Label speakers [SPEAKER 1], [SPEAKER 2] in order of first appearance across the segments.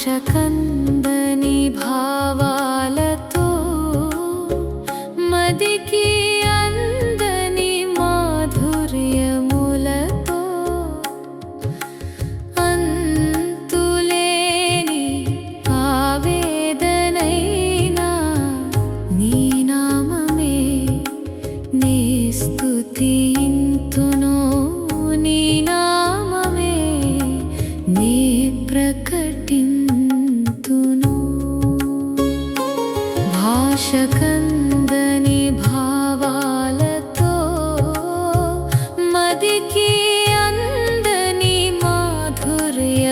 [SPEAKER 1] కందని భావాలతో మదికి అందని మాధుర్యములతో అంతులేని ఆవేదనైనా నీ నామమే నే స్తుతింతును నీ నామమే నే ప్రకటింతును భాష కందని భావాలతో మదికి అందని మాధుర్యములతో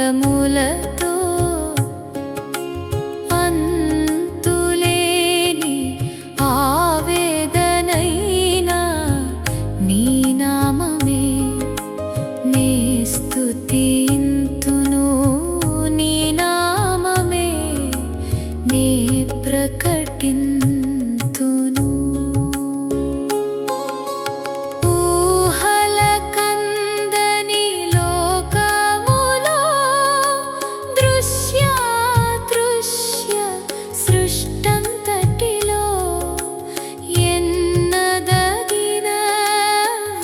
[SPEAKER 1] అంతులేని ఆవేదనైనా నీ నామమే నే స్తుతింతును నీ నామమే నే ప్రకటింతును ఊహల కందని లోకములో దృశ్య సృష్టంతటిలో ఎన్నదగిన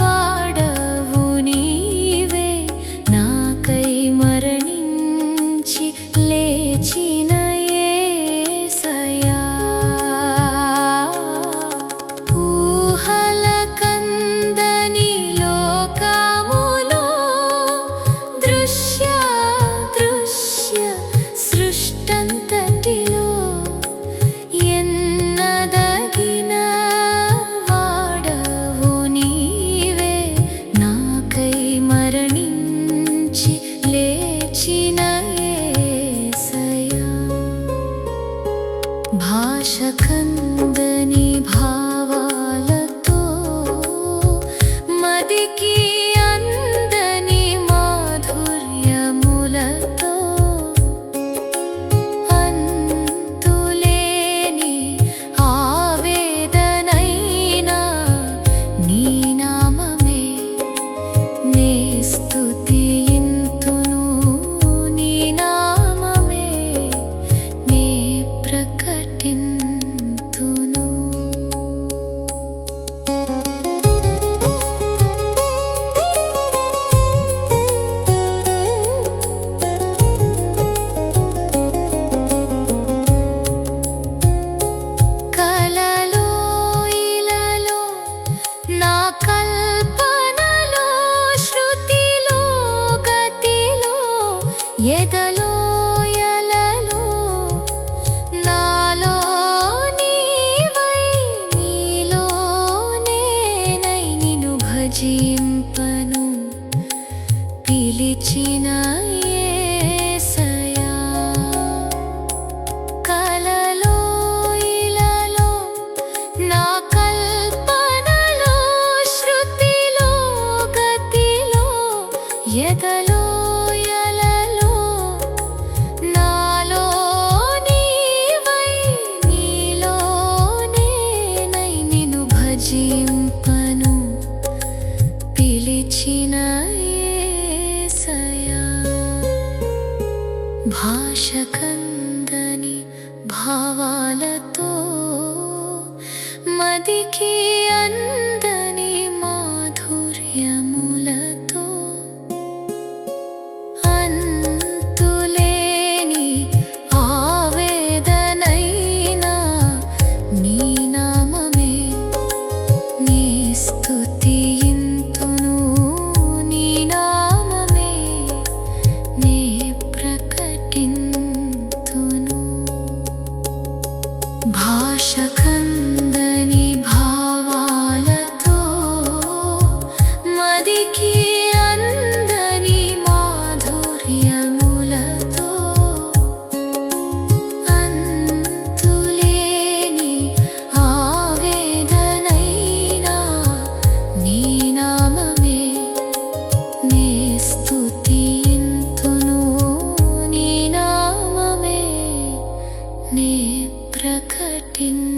[SPEAKER 1] వాడవు నీవే నాకై మరణించి లేచిన యేసయ్యా ఊహల కందని లోకములో దృశ్య సృష్టంతటిలో ఎన్నదగిన వాడవు నీవే నాకై మరణించి లేచిన యేసయ్యా భాష కందని భావాలతో మదికి అందని మాధుర్యములతో అంతులేని ఆవేదనైనా నీ నామమే నే స్తుతింతును నీ నామమే నే ప్రకటింతును కలలో ఇలలో నా కల్పనలో శృతిలో గతిలో ఎదలో యలలో నాలో నీవై నీలో నేనై నిన్ను భజింపను పిలిచిన యేసయ్యా కలలో ఇలలో నా కల్పనలో శృతిలో గతిలో ఎదలో యలలో నాలో నీవై నీలో నేనై నిన్ను భజింపను పిలిచిన యేసయ్యా భాష కందని భావాలతో మదికి అందని మాధుర్యములతో అంతులేని ఆవేదనైనా నీ నామమే నే స్తుతింతును నీ నామమే నే ప్రకటింతును భాష కందని భావాలతో మదికి అందని మాధుర్యములతో అంతులేని ఆవేదనైనా నీ నామమే నే స్తుతింతును నీ నామమే నే ప్రకటింతును